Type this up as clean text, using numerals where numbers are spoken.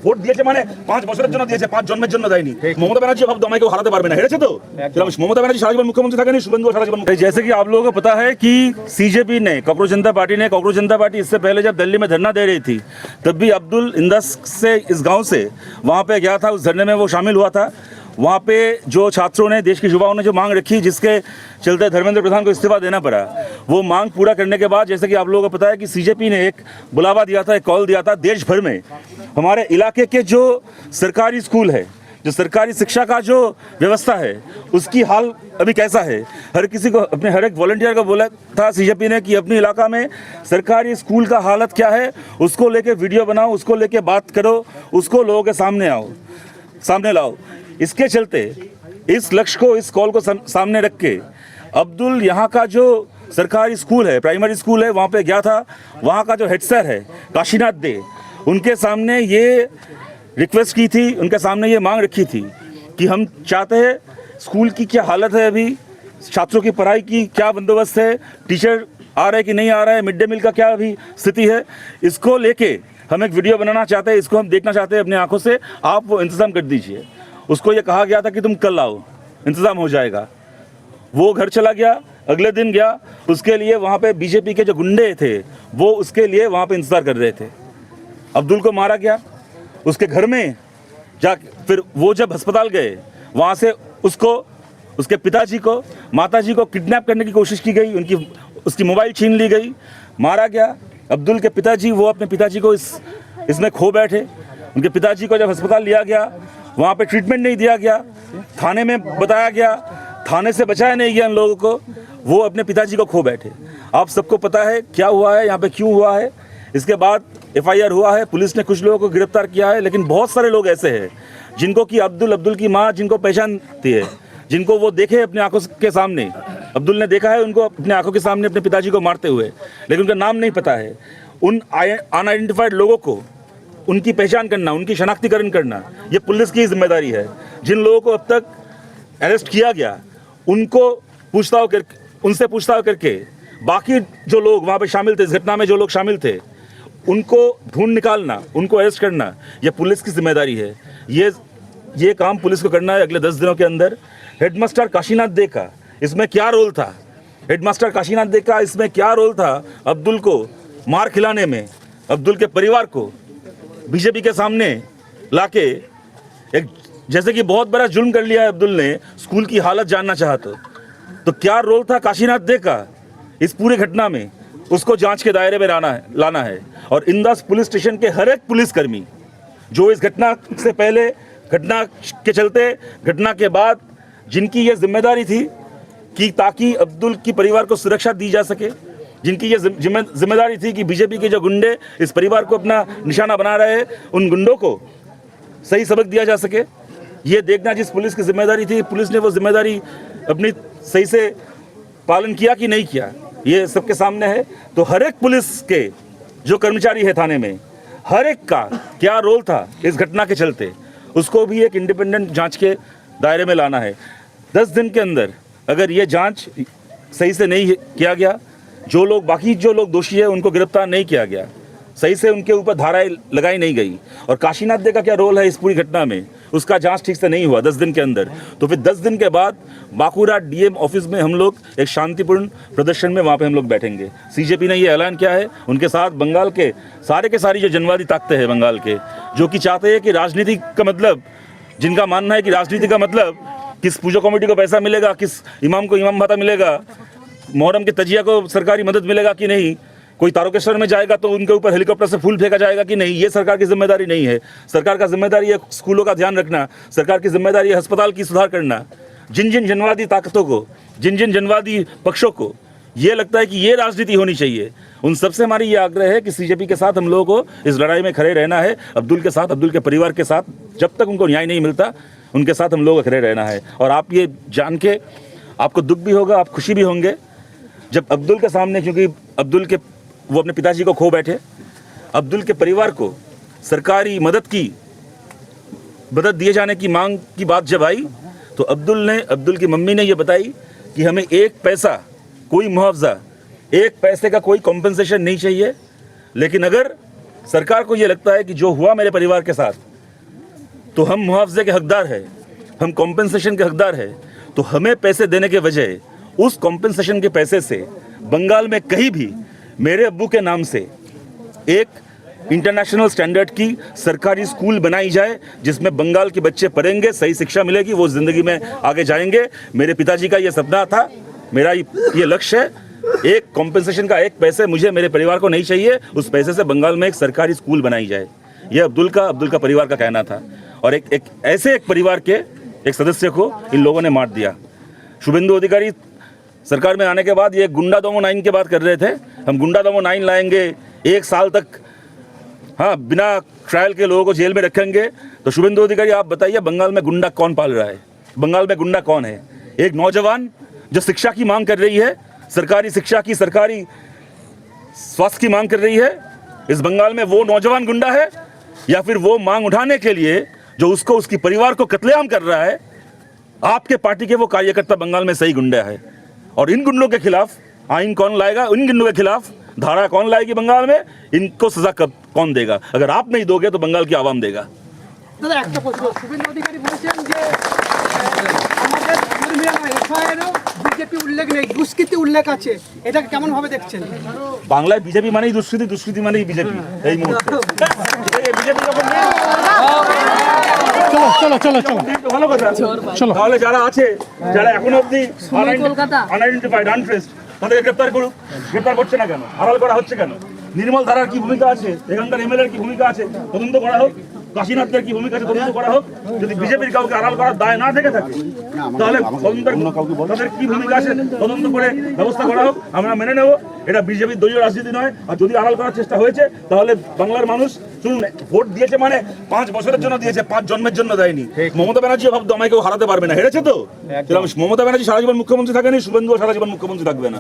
Vote দিয়েছে মানে 5 বছরের জন্য দিয়েছে, 5 জন্মের জন্য দেয়নি। মমতা ব্যানার্জি ভাবতো আমাকে হারাতে পারবে না, হেরেছে তো। মমতা ব্যানার্জি সারা জীবন मुख्यमंत्री থাকেনি, शुभेंदु सारा जीवन। जैसे कि आप लोगों को पता है कि सीजेपी ने, कॉकरोच जनता पार्टी इससे पहले जब दिल्ली में धरना दे रही थी तब भी अब्दुल इंदस से, इस गांव से वहां पे गया था, उस धरने में वो शामिल हुआ था। वहाँ पे जो छात्रों ने, देश के युवाओं ने जो मांग रखी, जिसके चलते धर्मेंद्र प्रधान को इस्तीफा देना पड़ा, वो मांग पूरा करने के बाद जैसे कि आप लोगों को पता है कि सीजेपी ने एक बुलावा दिया था, एक कॉल दिया था देश भर में हमारे इलाके के जो सरकारी स्कूल है, जो सरकारी शिक्षा का जो व्यवस्था है, उसकी हाल अभी कैसा है। हर किसी को, अपने हर एक वॉलंटियर को बोला था सीजेपी ने कि अपने इलाका में सरकारी स्कूल का हालत क्या है, उसको लेके वीडियो बनाओ, उसको लेके बात करो, उसको लोगों के सामने लाओ। इसके चलते इस लक्ष्य को, इस कॉल को सामने रख के अब्दुल यहाँ का जो सरकारी स्कूल है, प्राइमरी स्कूल है, वहाँ पे गया था। वहाँ का जो हेड सर है काशीनाथ दे, उनके सामने ये रिक्वेस्ट की थी, उनके सामने ये मांग रखी थी कि हम चाहते हैं स्कूल की क्या हालत है, अभी छात्रों की पढ़ाई की क्या बंदोबस्त है, टीचर आ रहे कि नहीं आ रहे हैं, मिड डे मील का क्या अभी स्थिति है, इसको लेके हम एक वीडियो बनाना चाहते हैं, इसको हम देखना चाहते हैं अपनी आंखों से, आप वो इंतज़ाम कर दीजिए। उसको ये कहा गया था कि तुम कल आओ, इंतज़ाम हो जाएगा। वो घर चला गया, अगले दिन गया, उसके लिए वहाँ पे बीजेपी के जो गुंडे थे वो उसके लिए वहाँ पे इंतज़ार कर रहे थे। अब्दुल को मारा गया, उसके घर में फिर वो जब अस्पताल गए, वहाँ से उसको, उसके पिताजी को, माताजी को किडनैप करने की कोशिश की गई, उसकी मोबाइल छीन ली गई, मारा गया। अब्दुल के पिताजी, वो अपने पिताजी को इसमें खो बैठे। उनके पिताजी को जब अस्पताल लिया गया, वहाँ पे ट्रीटमेंट नहीं दिया गया, थाने में बताया गया, थाने से बचाया नहीं गया उन लोगों को, वो अपने पिताजी को खो बैठे। आप सबको पता है क्या हुआ है यहाँ पे, क्यों हुआ है। इसके बाद FIR हुआ है, पुलिस ने कुछ लोगों को गिरफ्तार किया है, लेकिन बहुत सारे लोग ऐसे हैं जिनको कि अब्दुल की माँ जिनको पहचानती है, जिनको वो देखे अपनी आंखों के सामने, अब्दुल ने देखा है उनको अपनी आंखों के सामने अपने पिताजी को मारते हुए, लेकिन उनका नाम नहीं पता है। उन अनआइडेंटिफाइड लोगों को, उनकी पहचान करना, उनकी शनाख्तीकरण करना, ये पुलिस की जिम्मेदारी है। जिन लोगों को अब तक अरेस्ट किया गया, उनको उनसे पूछताछ करके बाकी जो लोग वहाँ पे शामिल थे, इस घटना में जो लोग शामिल थे, उनको ढूंढ निकालना, उनको अरेस्ट करना, ये पुलिस की जिम्मेदारी है। ये काम पुलिस को करना है अगले 10 दिनों के अंदर। हेडमास्टर काशीनाथ दे का इसमें क्या रोल था, हेडमास्टर काशीनाथ दे का इसमें क्या रोल था अब्दुल को मार खिलाने में, अब्दुल के परिवार को बीजेपी के सामने लाके एक, जैसे कि बहुत बड़ा जुल्म कर लिया है अब्दुल ने, स्कूल की हालत जानना चाहा तो क्या रोल था काशीनाथ दे का इस पूरी घटना में, उसको जांच के दायरे में लाना है। और इंदस पुलिस स्टेशन के हर एक पुलिसकर्मी जो इस घटना से पहले, घटना के चलते, घटना के बाद, जिनकी ये जिम्मेदारी थी कि ताकि अब्दुल की परिवार को सुरक्षा दी जा सके, जिनकी ये जिम्मेदारी थी कि बीजेपी के जो गुंडे इस परिवार को अपना निशाना बना रहे हैं, उन गुंडों को सही सबक दिया जा सके, ये देखना जिस पुलिस की जिम्मेदारी थी, पुलिस ने वो जिम्मेदारी अपनी सही से पालन किया कि नहीं किया, ये सबके सामने है। तो हर एक पुलिस के जो कर्मचारी है थाने में, हर एक का क्या रोल था इस घटना के चलते, उसको भी एक इंडिपेंडेंट जांच के दायरे में लाना है। 10 दिन के अंदर अगर ये जांच सही से नहीं किया गया, बाकी जो लोग दोषी है उनको गिरफ्तार नहीं किया गया, सही से उनके ऊपर धाराएं लगाई नहीं गई, और काशीनाथ दे का क्या रोल है इस पूरी घटना में, उसका जांच ठीक से नहीं हुआ 10 दिन के अंदर, तो फिर 10 दिन के बाद बांकुरा DM ऑफिस में हम लोग एक शांतिपूर्ण प्रदर्शन में वहाँ पे हम लोग बैठेंगे। सीजेपी ने ये ऐलान किया है, उनके साथ बंगाल के सारी जो जनवादी ताकतें हैं बंगाल के, जो कि चाहते हैं कि राजनीति का मतलब, जिनका मानना है कि राजनीति का मतलब किस पूजा कमेटी को पैसा मिलेगा, किस इमाम को इमाम भाता मिलेगा, मोहर्रम के तजिया को सरकारी मदद मिलेगा कि नहीं, कोई तारकेश्वर में जाएगा तो उनके ऊपर हेलीकॉप्टर से फूल फेंका जाएगा कि नहीं, ये सरकार की जिम्मेदारी नहीं है। सरकार का जिम्मेदारी है स्कूलों का ध्यान रखना, सरकार की जिम्मेदारी है अस्पताल की सुधार करना। जिन जनवादी ताकतों को, जिन जनवादी पक्षों को ये लगता है कि ये राजनीति होनी चाहिए, उन सबसे हमारी ये आग्रह है कि सीजेपी के साथ हम लोगों को इस लड़ाई में खड़े रहना है, अब्दुल के साथ, अब्दुल के परिवार के साथ, जब तक उनको न्याय नहीं मिलता उनके साथ हम लोगों को खड़े रहना है। और आप ये जान के, आपको दुख भी होगा, आप खुशी भी होंगे जब अब्दुल के सामने, क्योंकि वो अपने पिताजी को खो बैठे, अब्दुल के परिवार को सरकारी मदद दिए जाने की मांग की बात जब आई, तो अब्दुल की मम्मी ने ये बताई कि हमें 1 पैसा कोई मुआवजा, 1 पैसे का कोई कॉम्पेंसेशन नहीं चाहिए, लेकिन अगर सरकार को ये लगता है कि जो हुआ मेरे परिवार के साथ, तो हम मुआवजे के हकदार हैं, हम कॉम्पेंसेशन के हकदार हैं, तो हमें पैसे देने के बजाय उस कॉम्पेंसेशन के पैसे से बंगाल में कहीं भी मेरे अब्बू के नाम से एक इंटरनेशनल स्टैंडर्ड की सरकारी स्कूल बनाई जाए, जिसमें बंगाल के बच्चे पढ़ेंगे, सही शिक्षा मिलेगी, वो ज़िंदगी में आगे जाएंगे। मेरे पिताजी का ये सपना था, मेरा ये लक्ष्य है। एक कॉम्पेंसेशन का एक पैसे मुझे, मेरे परिवार को नहीं चाहिए, उस पैसे से बंगाल में एक सरकारी स्कूल बनाई जाए। ये अब्दुल का परिवार का कहना था। और एक ऐसे परिवार के एक सदस्य को इन लोगों ने मार दिया। शुभेंदु अधिकारी सरकार में आने के बाद ये गुंडा दमो 9 की बात कर रहे थे। हम गुंडा दमो 9 लाएंगे, 1 साल तक हाँ बिना ट्रायल के लोगों को जेल में रखेंगे। तो शुभेंदु अधिकारी आप बताइए, बंगाल में गुंडा कौन पाल रहा है? बंगाल में गुंडा कौन है? एक नौजवान जो शिक्षा की मांग कर रही है, सरकारी शिक्षा की, सरकारी स्वास्थ्य की मांग कर रही है, इस बंगाल में वो नौजवान गुंडा है, या फिर वो मांग उठाने के लिए जो उसको, उसकी परिवार को कत्लेआम कर रहा है, आपके पार्टी के वो कार्यकर्ता बंगाल में सही गुंडा है? और इन गुंडों के खिलाफ आइन कौन लाएगा? इन गुंडों के खिलाफ धारा कौन लाएगी बंगाल में? इनको सजा कब कौन देगा? अगर आप नहीं दोगे तो बंगाल की आवाम देगा। দাদা একটা প্রশ্ন, শুভেন্দু অধিকারী বলেছেন যে আমাদের ধর্মীয় এফআইআরও বিজেপি উল্লেখ নেই, দুষ্কৃতি উল্লেখ আছে, এটাকে কেমন ভাবে দেখছেন? বাংলায় বিজেপি মানেই দুষ্কৃতি, দুষ্কৃতি মানেই বিজেপি এই মুহূর্তে। বিজেপি যখন নেই, ভালো কথা। তাহলে যারা আছে, যারা এখনো অব্দি আনআইডেন্টিফাইড, আনট্রেসড, তাদেরকে গ্রেপ্তার করুক। গ্রেপ্তার করছে না কেন? আড়াল করা হচ্ছে কেন? নির্মল ধারার কি ভূমিকা আছে? এখানকার এমএলএর কি ভূমিকা আছে? তদন্ত করা হোক। কাশীনাথের কি ভূমিকা আছে? তদন্ত করা হোক। যদি বিজেপির কাউকে আড়াল করার দায় না থেকে থাকে, তাহলে তাদের কি ভূমিকা আছে তদন্ত করে ব্যবস্থা করা হোক। আমরা মেনে নেব এটা বিজেপির দলীয় রাজনীতি নয়। আর যদি আড়াল করার চেষ্টা হয়েছে, তাহলে বাংলার মানুষ শুনুন, ভোট দিয়েছে মানে 5 বছরের জন্য দিয়েছে, 5 জন্মের জন্য দেয়নি। মমতা ব্যানার্জি ভাবতো আমায় কেউ হারাতে পারবে না, হেরেছে তো। মমতা ব্যানার্জি সারা জীবন মুখ্যমন্ত্রী থাকেনি, শুভেন্দু সারা জীবন মুখ্যমন্ত্রী থাকবে না।